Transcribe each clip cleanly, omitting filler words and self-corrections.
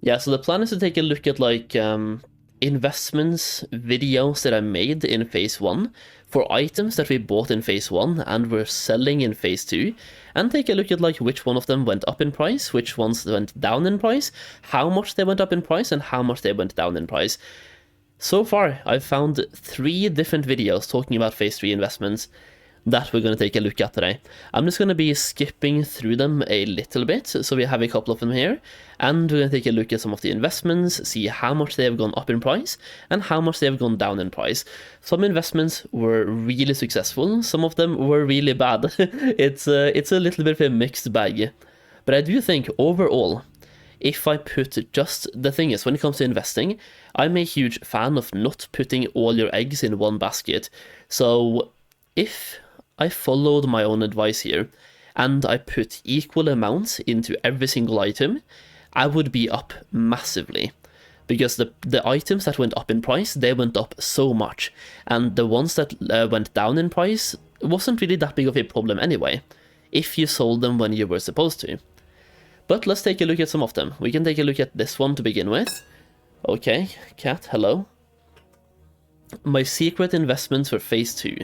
Yeah, so the plan is to take a look at like investments videos that I made in phase 1 for items that we bought in phase 1 and were selling in phase 2, and take a look at like which one of them went up in price, which ones went down in price, how much they went up in price, and how much they went down in price. So far, I've found 3 different videos talking about phase 3 investments that we're going to take a look at today. I'm just going to be skipping through them a little bit, so we have a couple of them here, and we're going to take a look at some of the investments, see how much they have gone up in price, and how much they have gone down in price. Some investments were really successful, some of them were really bad. It's a little bit of a mixed bag, but I do think overall, if I put just, the thing is, when it comes to investing, I'm a huge fan of not putting all your eggs in one basket. So if I followed my own advice here, and I put equal amounts into every single item, I would be up massively. Because the items that went up in price, they went up so much, and the ones that went down in price wasn't really that big of a problem anyway, if you sold them when you were supposed to. But let's take a look at some of them. We can take a look at this one to begin with. Okay, cat, hello. My secret investments for phase 2.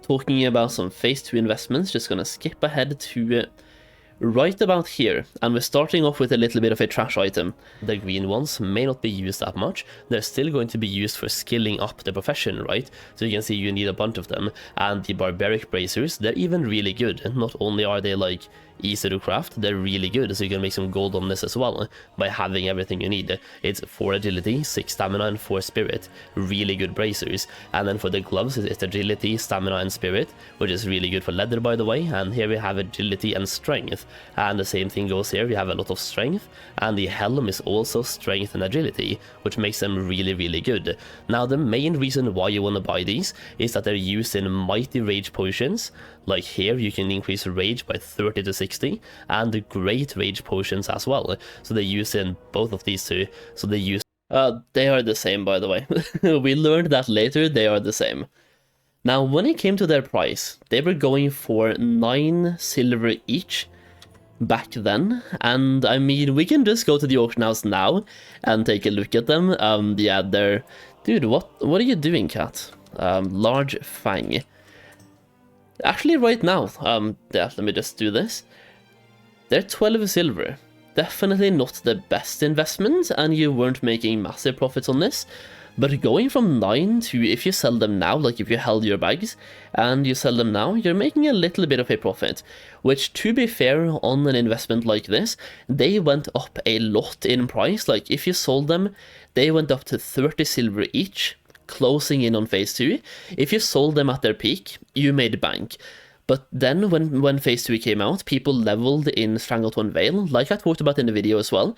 Talking about some phase 2 investments, just gonna skip ahead to right about here, and we're starting off with a little bit of a trash item. The green ones may not be used that much, they're still going to be used for skilling up the profession, right? So you can see you need a bunch of them, and the barbaric bracers, they're even really good, and not only are they like easy to craft, they're really good, so you can make some gold on this as well by having everything you need. It's 4 agility, 6 stamina, and 4 spirit, really good bracers. And then for the gloves, it's agility, stamina, and spirit, which is really good for leather, by the way. And here we have agility and strength, and the same thing goes here. We have a lot of strength, and the helm is also strength and agility, which makes them really, really good. Now, the main reason why you want to buy these is that they're used in mighty rage potions. Like here, you can increase rage by 30 to 60, and great rage potions as well. So they use in both of these two. So they use... they are the same, by the way. We learned that later, they are the same. Now, when it came to their price, they were going for 9 silver each back then, and I mean, we can just go to the auction house now and take a look at them. Yeah, they're... Dude, what are you doing, cat? Large fang. Actually, right now, yeah, let me just do this. They're 12 silver. Definitely not the best investment, and you weren't making massive profits on this. But going from 9 to, if you sell them now, like if you held your bags, and you sell them now, you're making a little bit of a profit. Which, to be fair, on an investment like this, they went up a lot in price. Like, if you sold them, they went up to 30 silver each, closing in on phase 2. If you sold them at their peak, you made bank. But then when phase 2 came out, people leveled in Strangle to Unveil, like I talked about in the video as well.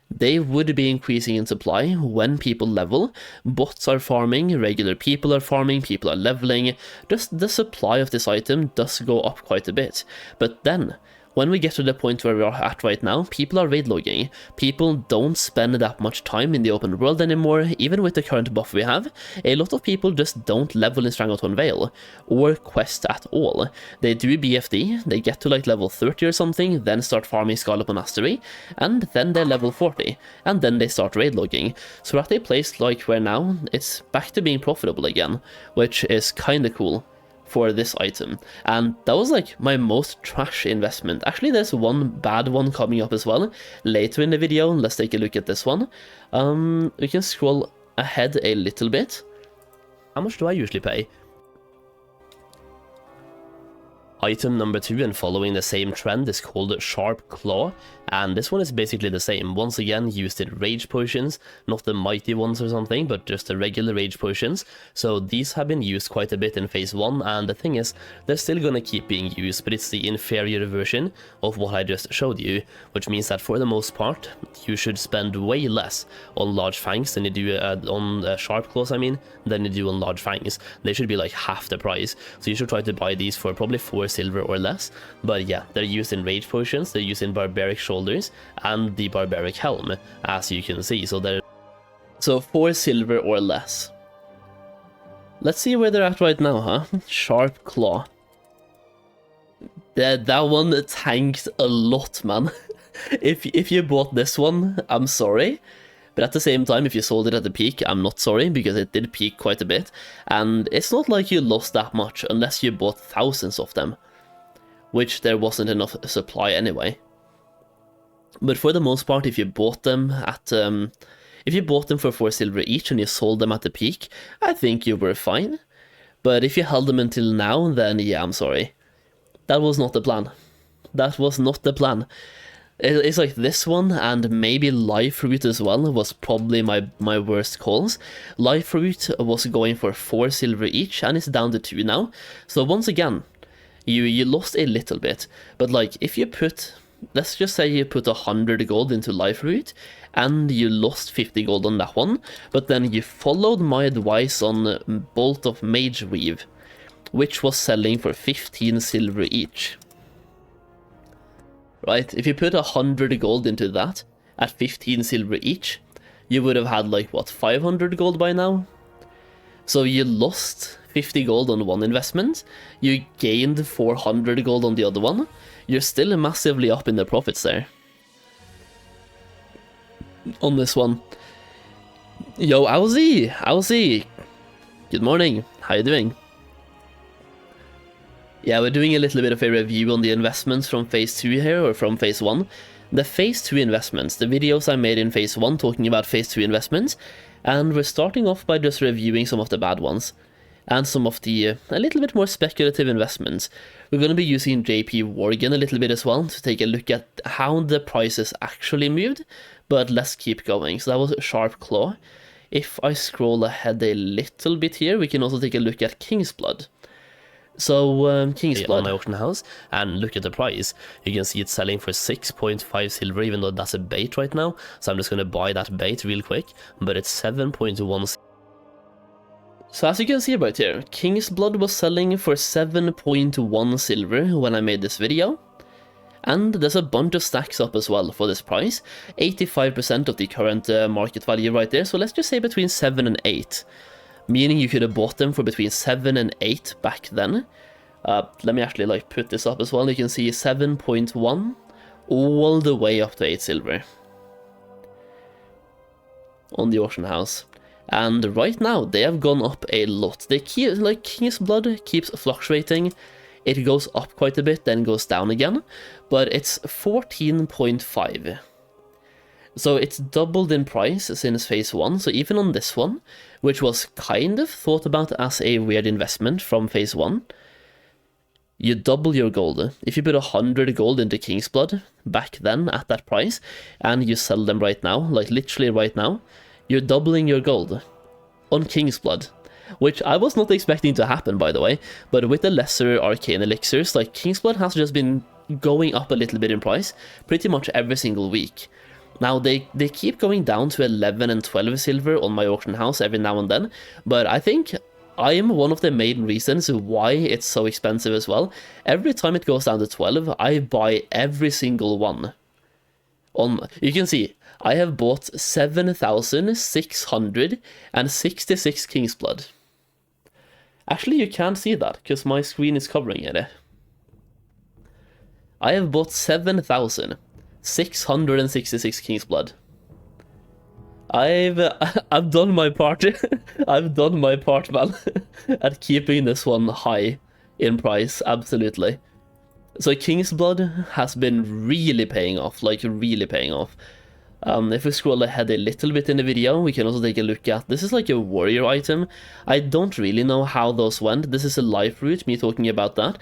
They would be increasing in supply when people level. Bots are farming, regular people are farming, people are leveling. Just the supply of this item does go up quite a bit. But then, when we get to the point where we are at right now, people are raid logging. People don't spend that much time in the open world anymore, even with the current buff we have. A lot of people just don't level in Strangle to Unveil, or quest at all. They do BFD, they get to like level 30 or something, then start farming Scarlet Monastery, and then they level 40, and then they start raid logging. So at a place like where now, it's back to being profitable again, which is kinda cool for this item. And that was like my most trash investment. Actually, there's one bad one coming up as well later in the video. Let's take a look at this one. We can scroll ahead a little bit. How much do I usually pay? Item number 2, and following the same trend, is called Sharp Claw, and this one is basically the same. Once again, used in rage potions, not the mighty ones or something, but just the regular rage potions. So these have been used quite a bit in phase 1, and the thing is, they're still gonna keep being used, but it's the inferior version of what I just showed you, which means that for the most part, you should spend way less on large fangs than you do on sharp claws, than you do on large fangs. They should be like half the price, so you should try to buy these for probably 4 silver or less. But yeah, they're used in rage potions, they're used in barbaric shoulders and the barbaric helm, as you can see. So 4 silver or less. Let's see where they're at right now, huh? Sharp claw. That one tanked a lot, man. if you bought this one, I'm sorry. But at the same time, if you sold it at the peak, I'm not sorry, because it did peak quite a bit. And it's not like you lost that much unless you bought thousands of them, which there wasn't enough supply anyway. But for the most part, if you bought them at if you bought them for 4 silver each and you sold them at the peak, I think you were fine. But if you held them until now, then yeah, I'm sorry. That was not the plan. That was not the plan. It's like this one, and maybe Live Fruit as well, was probably my worst calls. Live Fruit was going for 4 silver each, and it's down to 2 now. So once again, you lost a little bit. But like, if you put, let's just say you put 100 gold into Live Fruit, and you lost 50 gold on that one, but then you followed my advice on Bolt of Mageweave, which was selling for 15 silver each. Right, if you put 100 gold into that at 15 silver each, you would have had like, what, 500 gold by now? So you lost 50 gold on one investment, you gained 400 gold on the other one, you're still massively up in the profits there. On this one. Yo, Owzy! Good morning, how you doing? Yeah, we're doing a little bit of a review on the investments from Phase 2 here, or from Phase 1. The Phase 2 investments, the videos I made in Phase 1 talking about Phase 2 investments, and we're starting off by just reviewing some of the bad ones, and some of the a little bit more speculative investments. We're going to be using JP Worgen a little bit as well, to take a look at how the prices actually moved, but let's keep going. So that was Sharp Claw. If I scroll ahead a little bit here, we can also take a look at King's Blood. So, King's Blood on my auction house, and look at the price. You can see it's selling for 6.5 silver, even though that's a bait right now. So I'm just going to buy that bait real quick, but it's 7.1. So as you can see right here, King's Blood was selling for 7.1 silver when I made this video. And there's a bunch of stacks up as well for this price. 85% of the current market value right there, so let's just say between 7 and 8. Meaning you could have bought them for between 7 and 8 back then. Let me actually like put this up as well. You can see 7.1 all the way up to 8 silver on the auction house. And right now they have gone up a lot. They keep, like, King's Blood keeps fluctuating. It goes up quite a bit, then goes down again, but it's 14.5. So it's doubled in price since Phase 1, so even on this one, which was kind of thought about as a weird investment from Phase 1, you double your gold. If you put 100 gold into King's Blood back then at that price, and you sell them right now, like literally right now, you're doubling your gold on King's Blood. Which I was not expecting to happen, by the way, but with the lesser arcane elixirs, like, King's Blood has just been going up a little bit in price pretty much every single week. Now, they keep going down to 11 and 12 silver on my auction house every now and then, but I think I am one of the main reasons why it's so expensive as well. Every time it goes down to 12, I buy every single one. You can see, I have bought 7,666 King's Blood. Actually, you can't see that, because my screen is covering it. I have bought 7,666 King's Blood. I've done my part. I've done my part, man, at keeping this one high in price, absolutely. So King's Blood has been really paying off, like really paying off. If we scroll ahead a little bit in the video, we can also take a look at, this is like a warrior item. I don't really know how those went. This is a life route, me talking about that.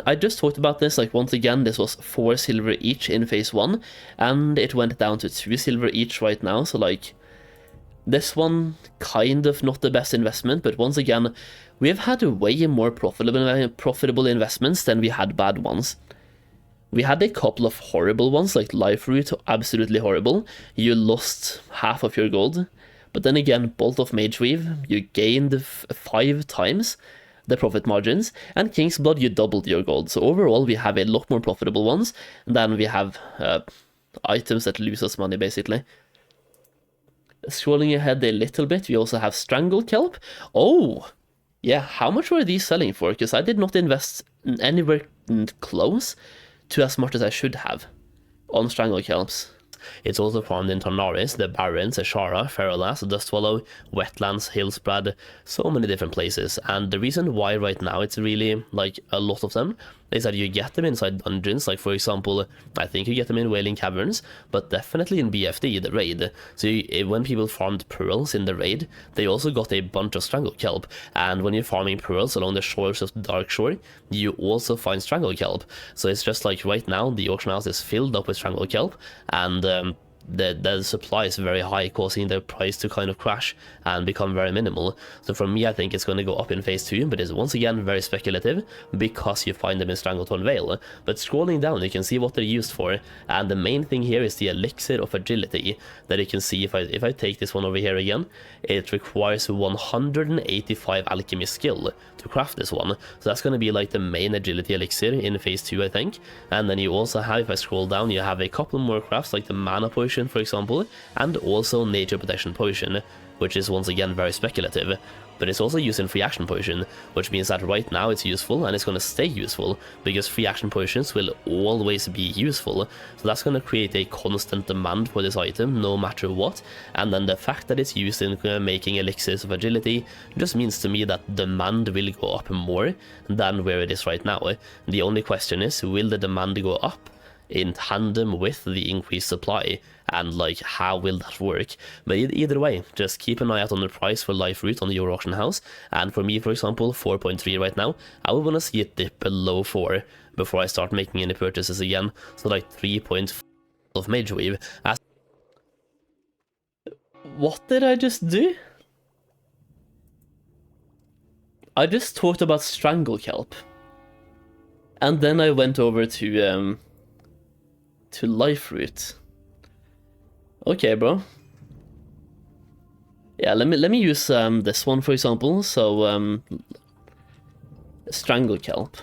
I just talked about this, like, once again, this was 4 silver each in Phase 1, and it went down to 2 silver each right now, so like, this one, kind of not the best investment, but once again, we have had way more profitable investments than we had bad ones. We had a couple of horrible ones, like Life Root, absolutely horrible. You lost half of your gold. But then again, Bolt of Mageweave, you gained 5 times the profit margins. And King's Blood, you doubled your gold. So overall, we have a lot more profitable ones than we have items that lose us money, basically. Scrolling ahead a little bit, we also have Strangle kelp. Oh! Yeah, how much were these selling for? Because I did not invest anywhere close to as much as I should have on Strangle kelps. It's also farmed in Tarnaris, the Barrens, Ashara, Ferrolas, Dustswallow, Wetlands, Hillspread, so many different places. And the reason why right now it's really like a lot of them is that you get them inside dungeons, like for example, I think you get them in Wailing Caverns, but definitely in BFD, the raid. So when people farmed pearls in the raid, they also got a bunch of Strangle kelp, and when you're farming pearls along the shores of Darkshore, you also find Strangle kelp. So it's just like right now, the auction house is filled up with Strangle kelp, and the supply is very high, causing the price to kind of crash and become very minimal. So for me, I think it's going to go up in phase 2, but it's once again very speculative because you find them in Strangleton Vale. But scrolling down, you can see what they're used for, and the main thing here is the Elixir of Agility that you can see. If I take this one over here again, it requires 185 alchemy skill to craft this one. So that's going to be like the main agility elixir in phase 2, I think. And then you also have, if I scroll down, you have a couple more crafts like the mana potion, for example, and also nature protection potion, which is once again very speculative. But it's also used in free action potion, which means that right now it's useful and it's going to stay useful because free action potions will always be useful. So that's going to create a constant demand for this item no matter what. And then the fact that it's used in making elixirs of agility just means to me that demand will go up more than where it is right now. The only question is, will the demand go up in tandem with the increased supply, and like how will that work? But either way, just keep an eye out on the price for Life Root on the Euro Auction House. And for me, for example, 4.3 right now, I would want to see it dip below 4 before I start making any purchases again. So like 3.5 of mageweave. What did I just do? I just talked about Strangle kelp, and then I went over to Life Root. Okay, bro. Yeah, let me use this one for example. So Strangle kelp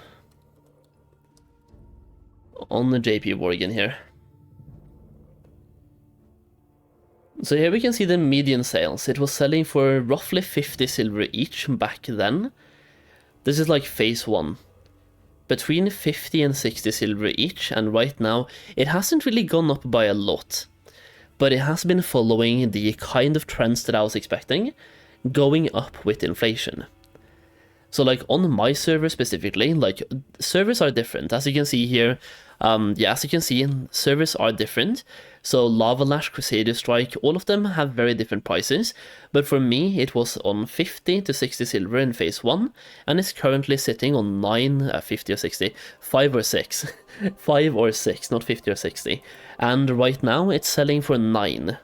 on the JP Morgan here. So here we can see the median sales. It was selling for roughly 50 silver each back then. This is like phase 1. Between 50 and 60 silver each, and right now it hasn't really gone up by a lot, but it has been following the kind of trends that I was expecting, going up with inflation. So like on my server specifically, like servers are different, as you can see here. Yeah, as you can see, servers are different. So Lava Lash, Crusader Strike, all of them have very different prices. But for me, it was on 50 to 60 silver in phase 1, and it's currently sitting on 50 or 60, 5 or 6. 5 or 6, not 50 or 60. And right now, it's selling for 9.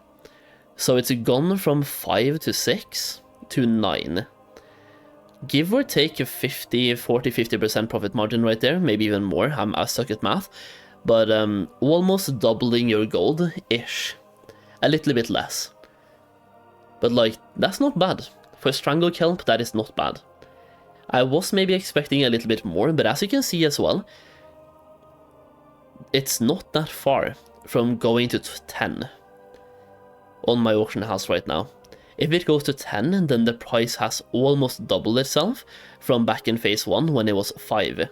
So it's gone from 5 to 6 to 9. Give or take a 40-50% profit margin right there, maybe even more. I suck at math, but almost doubling your gold-ish. A little bit less. But like, that's not bad. For Strangle kelp, that is not bad. I was maybe expecting a little bit more, but as you can see as well, it's not that far from going to 10 on my auction house right now. If it goes to 10, then the price has almost doubled itself from back in phase 1 when it was 5.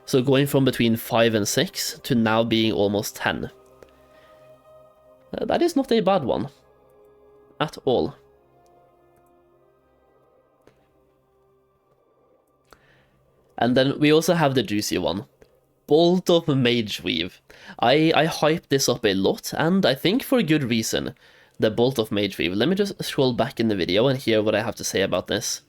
So going from between 5 and 6 to now being almost 10. That is not a bad one. At all. And then we also have the juicy one. Bolt of Mageweave. I hyped this up a lot, and I think for good reason. The Bolt of Mageweave. Let me just scroll back in the video and hear what I have to say about this.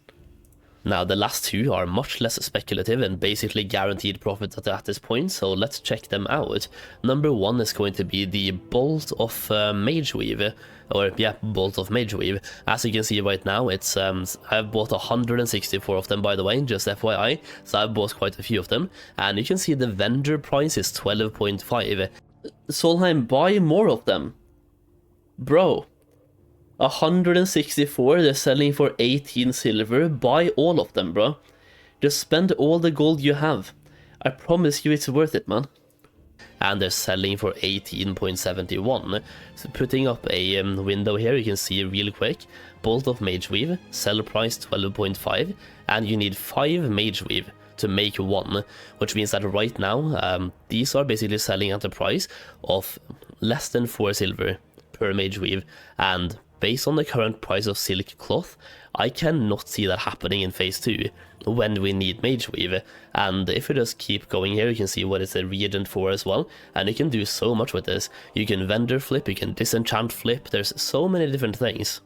Now, the last two are much less speculative and basically guaranteed profit at this point, so let's check them out. Number 1 is going to be the Bolt of Mageweave, or yeah, Bolt of Mageweave. As you can see right now, it's I've bought 164 of them, by the way, just FYI, so I've bought quite a few of them, and you can see the vendor price is 12.5. Solheim, buy more of them. Bro, 164, they're selling for 18 silver. Buy all of them, bro. Just spend all the gold you have. I promise you it's worth it, man. And they're selling for 18.71. So putting up a window here, you can see real quick. Bolt of Mageweave, sell price 12.5, and you need 5 Mageweave to make one, which means that right now these are basically selling at the price of less than 4 silver per mageweave, and based on the current price of silk cloth, I cannot see that happening in phase 2 when we need mageweave. And if we just keep going here, you can see what it's a reagent for as well, and you can do so much with this. You can vendor flip, you can disenchant flip, there's so many different things.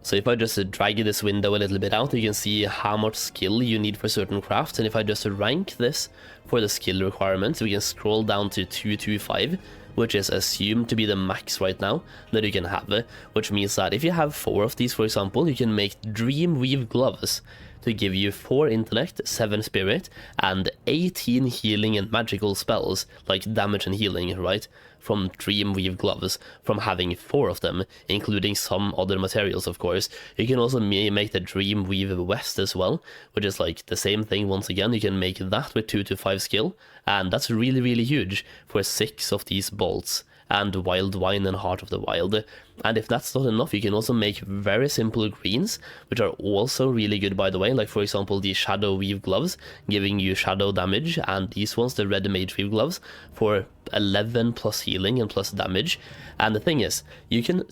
So if I just drag this window a little bit out, you can see how much skill you need for certain crafts, and if I just rank this for the skill requirements, we can scroll down to 225, which is assumed to be the max right now that you can have, which means that if you have 4 of these, for example, you can make Dreamweave gloves to give you 4 intellect, 7 spirit, and 18 healing and magical spells, like damage and healing, right? From Dreamweave gloves, from having 4 of them, including some other materials, of course. You can also make the Dreamweave vest as well, which is like the same thing once again. You can make that with 2 to 5 skill, and that's really, really huge for 6 of these bolts, and Wild Wine and Heart of the Wild. And if that's not enough, you can also make very simple greens, which are also really good, by the way, like for example the Shadow Weave gloves, giving you shadow damage, and these ones, the Red Mage Weave gloves, for 11 plus healing and plus damage. And the thing is, you can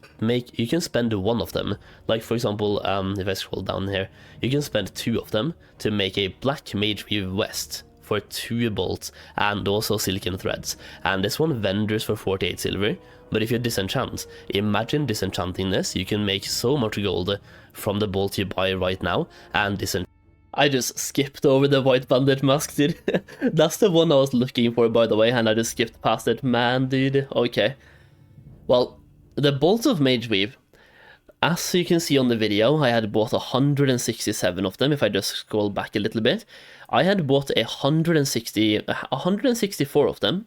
spend 1 of them, like for example, if I scroll down here, you can spend 2 of them to make a Black Mage Weave vest for 2 bolts and also silken threads, and this one vendors for 48 silver. But if you disenchant, imagine disenchanting this, you can make so much gold from the bolt you buy right now and disenchant. I just skipped over the white bandit mask, dude. That's the one I was looking for, by the way, and I just skipped past it. Man, dude. Okay. Well, the bolts of mageweave, as you can see on the video, I had bought 167 of them. If I just scroll back a little bit, I had bought 164 of them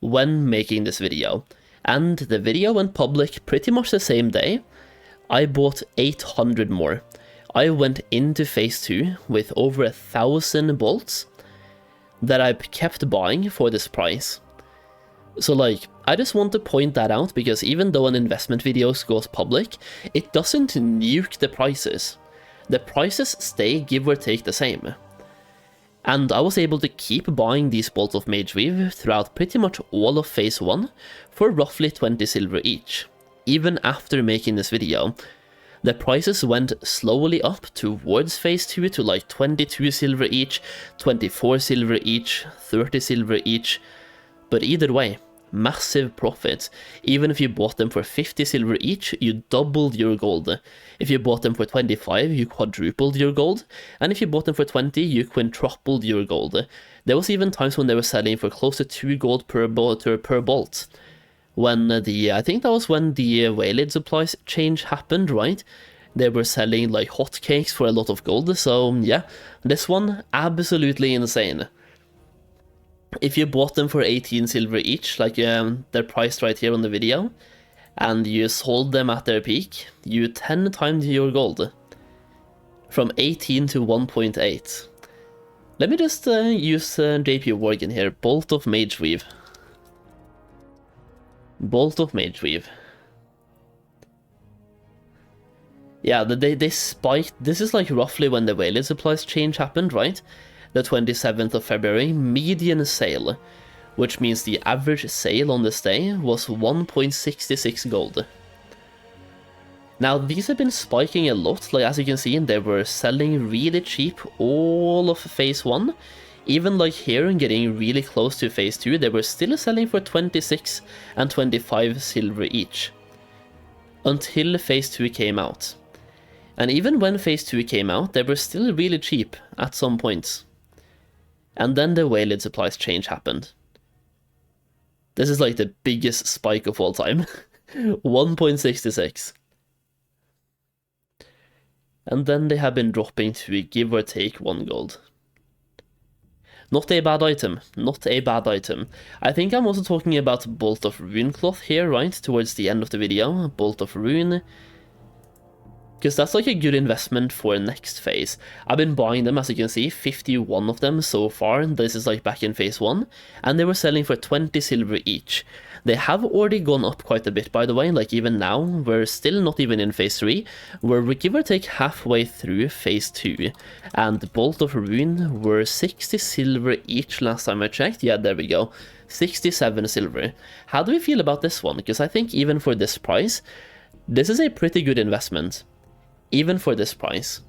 when making this video. And the video went public pretty much the same day. I bought 800 more. I went into phase 2 with over 1,000 bolts that I kept buying for this price. So like, I just want to point that out, because even though an investment video goes public, it doesn't nuke the prices. The prices stay give or take the same. And I was able to keep buying these bolts of mageweave throughout pretty much all of phase 1 for roughly 20 silver each, even after making this video. The prices went slowly up towards phase 2 to like 22 silver each, 24 silver each, 30 silver each, but either way, massive profit. Even if you bought them for 50 silver each, you doubled your gold. If you bought them for 25, you quadrupled your gold, and if you bought them for 20, you quintupled your gold. There was even times when they were selling for close to 2 gold per bolt. When I think that was when the Waylaid supplies change happened, right? They were selling like hotcakes for a lot of gold, so yeah, this one, absolutely insane. If you bought them for 18 silver each, like they're priced right here on the video, and you sold them at their peak, you 10 times your gold. From 18 to 1.8. Let me just use JP Worgen here, Bolt of Mageweave. Bolt of Mageweave. Yeah, they spiked. This is like roughly when the Waylaid supplies change happened, right? The 27th of February, median sale, which means the average sale on this day was 1.66 gold. Now, these have been spiking a lot, like as you can see, they were selling really cheap all of phase 1. Even like here and getting really close to phase 2, they were still selling for 26 and 25 silver each. Until phase 2 came out. And even when phase 2 came out, they were still really cheap at some points. And then the Waylaid supplies change happened. This is like the biggest spike of all time. 1.66. And then they have been dropping to give or take 1 gold. Not a bad item, not a bad item. I think I'm also talking about Bolt of Rune cloth here, right? Towards the end of the video, Bolt of Rune. because that's like a good investment for next phase. I've been buying them, as you can see, 51 of them so far. This is like back in phase 1, and they were selling for 20 silver each. They have already gone up quite a bit, by the way. Like even now, we're still not even in phase 3, we're give or take halfway through phase 2, and Bolt of Ruin were 60 silver each last time I checked. Yeah, there we go, 67 silver. How do we feel about this one? Because I think even for this price, this is a pretty good investment. Even for this price.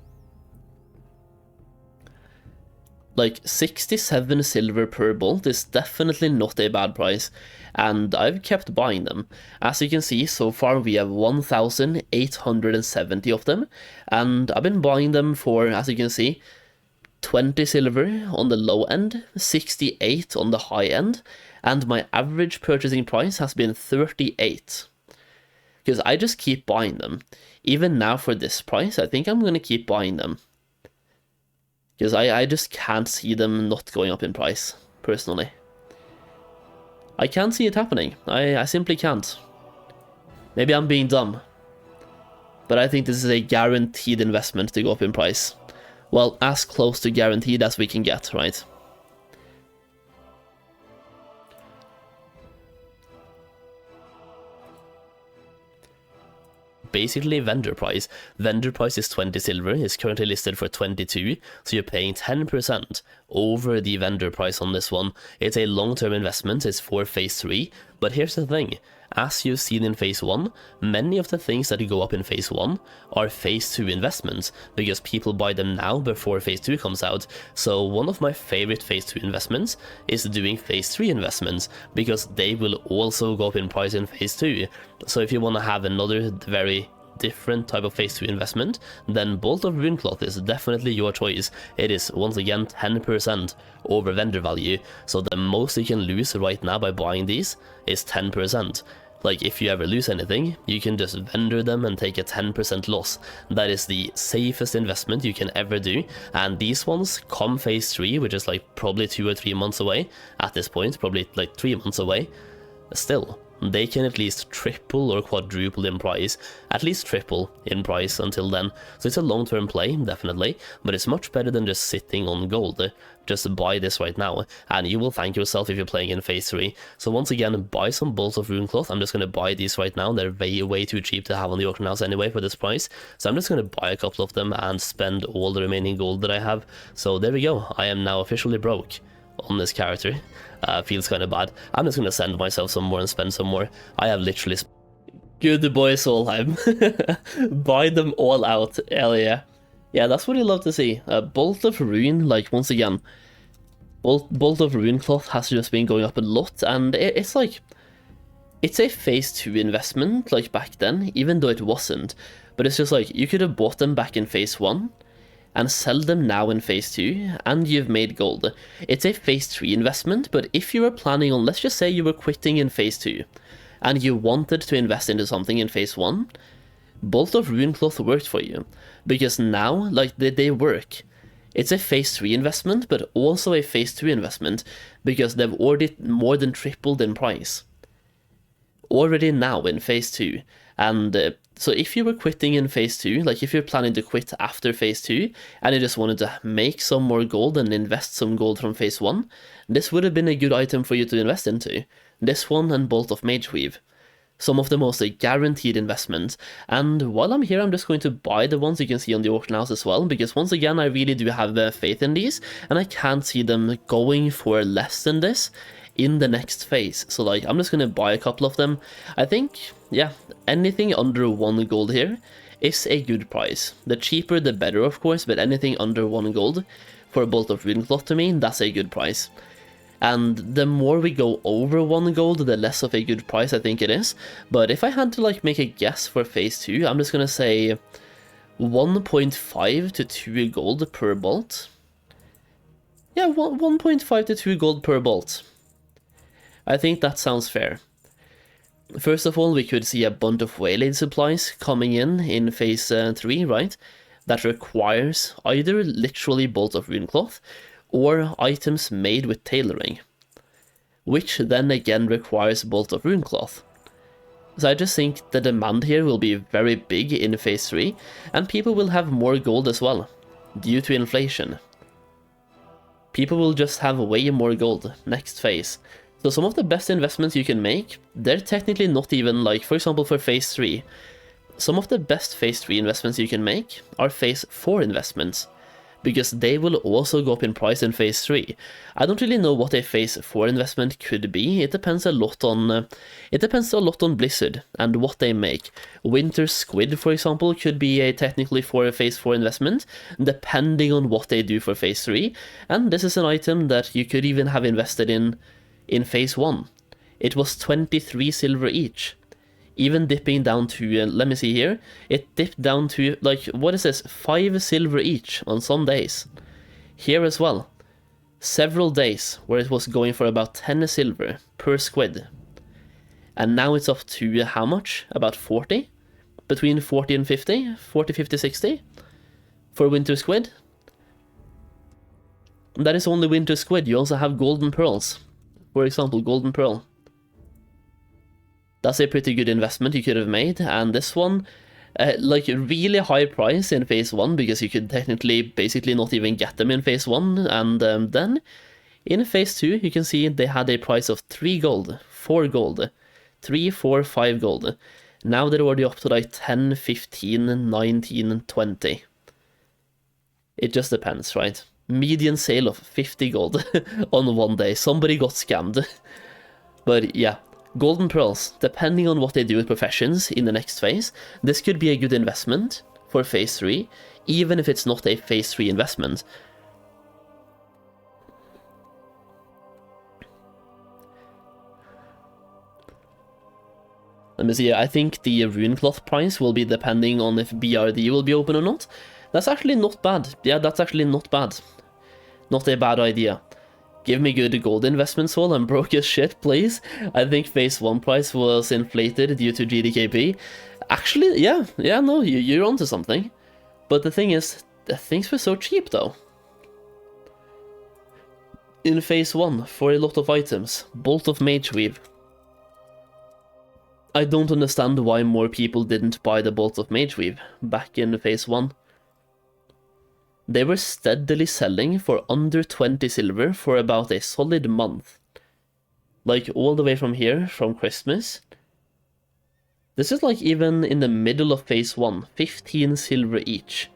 Like 67 silver per bolt is definitely not a bad price, and I've kept buying them. As you can see, so far we have 1,870 of them, and I've been buying them for, as you can see, 20 silver on the low end, 68 on the high end, and my average purchasing price has been 38. Because I just keep buying them. Even now for this price, I think I'm going to keep buying them. Because I just can't see them not going up in price, personally. I can't see it happening. I simply can't. Maybe I'm being dumb. But I think this is a guaranteed investment to go up in price. Well, as close to guaranteed as we can get, right? Basically vendor price. Vendor price is 20 silver, is currently listed for 22, so you're paying 10% over the vendor price on this one. It's a long-term investment, it's for phase 3, but here's the thing. As you've seen in phase 1, many of the things that go up in phase 1 are phase 2 investments, because people buy them now before phase 2 comes out. So one of my favorite phase 2 investments is doing phase 3 investments, because they will also go up in price in phase 2. So if you want to have another very different type of phase 2 investment, then Bolt of Runecloth is definitely your choice. It is once again 10% over vendor value, so the most you can lose right now by buying these is 10%. Like, if you ever lose anything, you can just vendor them and take a 10% loss. That is the safest investment you can ever do, and these ones come phase 3, which is like probably 2 or 3 months away at this point, probably like 3 months away. Still, they can at least triple or quadruple in price, at least triple in price until then. So it's a long-term play, definitely, but it's much better than just sitting on gold. Just buy this right now, and you will thank yourself if you're playing in phase 3. So once again, buy some Bolts of Runecloth. I'm just going to buy these right now. They're way too cheap to have on the auction house anyway for this price. So I'm just going to buy a couple of them and spend all the remaining gold that I have. So there we go. I am now officially broke on this character. Feels kind of bad. I'm just going to send myself some more and spend some more. I have literally... Good boy, Solheim. Buy them all out. Hell yeah. Yeah, that's what you love to see. Bolt of Ruin, like, once again, Bolt of Runecloth has just been going up a lot, and it's like... It's a phase 2 investment, like back then, even though it wasn't. But it's just like, you could have bought them back in phase 1, and sell them now in phase 2, and you've made gold. It's a phase 3 investment, but if you were planning on, let's just say you were quitting in phase 2, and you wanted to invest into something in phase 1, Bolt of Runecloth worked for you, because now, like, they work. It's a phase 3 investment, but also a phase 2 investment, because they've already more than tripled in price. Already now in phase 2, and so if you were quitting in phase 2, like if you're planning to quit after phase 2, and you just wanted to make some more gold and invest some gold from phase 1, this would have been a good item for you to invest into. This one and Bolt of Mageweave. Some of the most guaranteed investments, and while I'm here I'm just going to buy the ones you can see on the auction house as well, because once again I really do have faith in these, and I can't see them going for less than this in the next phase. So like, I'm just gonna buy a couple of them. I think, yeah, anything under 1 gold here is a good price. The cheaper the better, of course, but anything under 1 gold for a Bolt of Runecloth, to me, that's a good price. And the more we go over 1 gold, the less of a good price I think it is. But if I had to like make a guess for phase 2, I'm just gonna say 1.5 to 2 gold per bolt. Yeah, 1.5 to 2 gold per bolt. I think that sounds fair. First of all, we could see a bunch of waylaid supplies coming in phase 3, right? That requires either literally Bolt of Runecloth or items made with tailoring, which then again requires Bolt of Runecloth. So I just think the demand here will be very big in phase 3, and people will have more gold as well, due to inflation. People will just have way more gold next phase. So some of the best investments you can make, they're technically not even like, for example, for phase 3. Some of the best phase 3 investments you can make are phase 4 investments, because they will also go up in price in phase 3. I don't really know what a phase 4 investment could be. It depends a lot on Blizzard and what they make. Winter Squid, for example, could be a technically for a phase 4 investment, depending on what they do for phase 3. And this is an item that you could even have invested in phase 1. It was 23 silver each. Even dipping down to, let me see here, it dipped down to, like, what is this, 5 silver each on some days. Here as well, several days where it was going for about 10 silver per squid. And now it's up to how much? About 40? Between 40 and 50? 40, 50, 60? For winter squid? That is only winter squid. You also have golden pearls. For example, golden pearl. That's a pretty good investment you could have made, and this one, like really high price in phase 1, because you could technically basically not even get them in phase 1, and then in phase 2 you can see they had a price of 3 gold, 4 gold, 3, 4, 5 gold. Now they're already up to like 10, 15, 19, 20. It just depends, right? Median sale of 50 gold on one day. Somebody got scammed. But yeah. Golden pearls, depending on what they do with professions in the next phase, this could be a good investment for phase 3, even if it's not a phase 3 investment. Let me see, I think the rune cloth price will be depending on if BRD will be open or not. That's actually not bad. Yeah, that's actually not bad. Not a bad idea. Give me good gold investment, Sol. I'm broke as shit, please. I think phase 1 price was inflated due to GDKP. Actually, yeah, no, you're onto something. But the thing is, the things were so cheap, though. In phase 1, for a lot of items, Bolt of Mageweave. I don't understand why more people didn't buy the Bolt of Mageweave back in phase 1. They were steadily selling for under 20 silver for about a solid month. Like all the way from here, from Christmas. This is like even in the middle of phase 1, 15 silver each.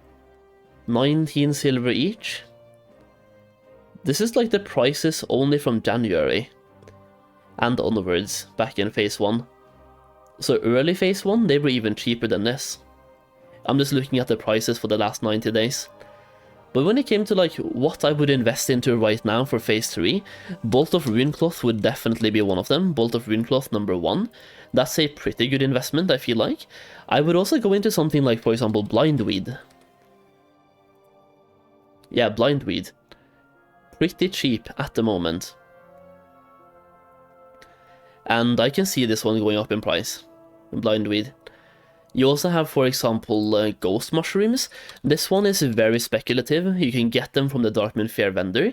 19 silver each. This is like the prices only from January and onwards back in phase 1. So early phase 1, they were even cheaper than this. I'm just looking at the prices for the last 90 days. But when it came to like what I would invest into right now for phase 3, Bolt of Runecloth would definitely be one of them. Bolt of Runecloth number 1. That's a pretty good investment, I feel like. I would also go into something like, for example, Blindweed. Yeah, Blindweed. Pretty cheap at the moment. And I can see this one going up in price. Blindweed. You also have, for example, ghost mushrooms. This one is very speculative. You can get them from the Darkmoon Fair vendor,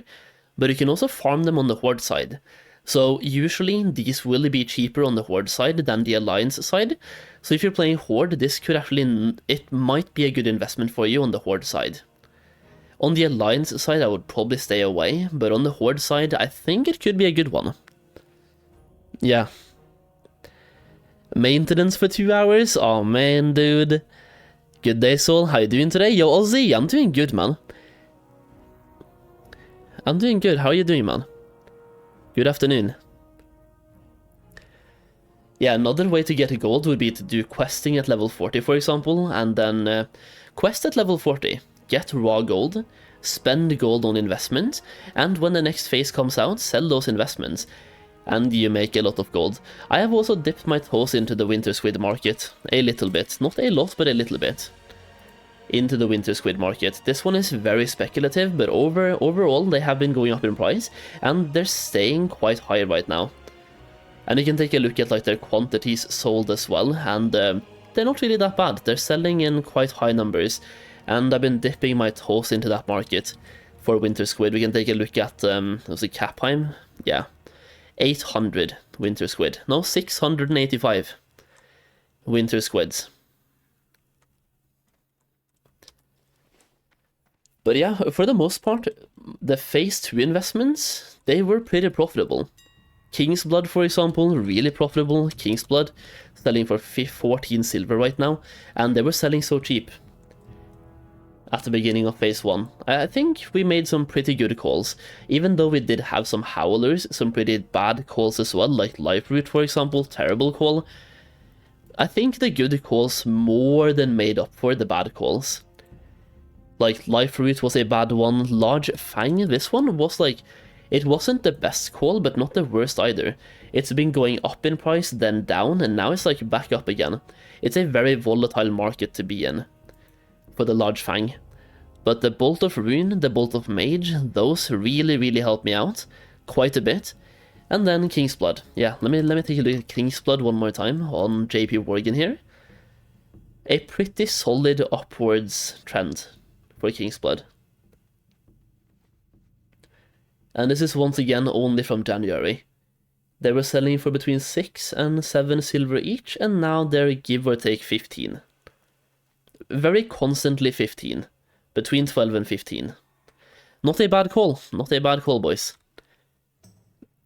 but you can also farm them on the Horde side. So usually these will be cheaper on the Horde side than the Alliance side. So if you're playing Horde, this could actually, it might be a good investment for you on the Horde side. On the Alliance side, I would probably stay away, but on the Horde side, I think it could be a good one. Yeah. Maintenance for 2 hours? Oh man, dude. Good day, Sol. How you doing today? Yo, Ozzy, I'm doing good, man. I'm doing good. How are you doing, man? Good afternoon. Yeah, another way to get gold would be to do questing at level 40, for example, and then quest at level 40, get raw gold, spend gold on investment, and when the next phase comes out, sell those investments. And you make a lot of gold. I have also dipped my toes into the winter squid market. A little bit. Not a lot, but a little bit. Into the winter squid market. This one is very speculative, but overall they have been going up in price, and they're staying quite high right now. And you can take a look at like their quantities sold as well, and they're not really that bad. They're selling in quite high numbers, and I've been dipping my toes into that market for winter squid. We can take a look at, was it Capheim? Yeah. 800 winter squid. No, 685. winter squids. But yeah, for the most part, the phase 2 investments, they were pretty profitable. King's Blood, for example, really profitable. King's Blood selling for 14 silver right now, and they were selling so cheap at the beginning of phase 1. I think we made some pretty good calls, even though we did have some howlers, some pretty bad calls as well, like Life Root, for example, terrible call. I think the good calls more than made up for the bad calls. Like, Life Root was a bad one. Large Fang, this one was like, it wasn't the best call, but not the worst either. It's been going up in price, then down, and now it's like back up again. It's a very volatile market to be in for the Large Fang. But the Bolt of Rune, the Bolt of Mage, those really helped me out quite a bit. And then King's Blood. Yeah, let me take a look at King's Blood one more time on JP Morgan here. A pretty solid upwards trend for King's Blood. And this is once again only from January. They were selling for between 6 and 7 silver each, and now they're give or take 15. Very constantly 15. Between 12 and 15. Not a bad call. Not a bad call, boys.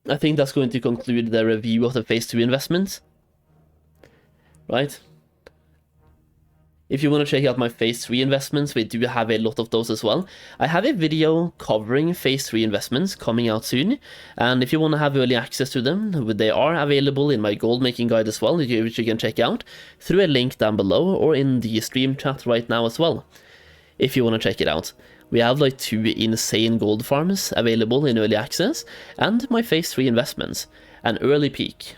I think that's going to conclude the review of the phase 2 investments. Right? If you want to check out my phase 3 investments, we do have a lot of those as well. I have a video covering phase 3 investments coming out soon, and if you want to have early access to them, they are available in my gold making guide as well, which you can check out through a link down below or in the stream chat right now as well, if you want to check it out. We have like 2 insane gold farms available in early access, and my phase 3 investments, an early peek.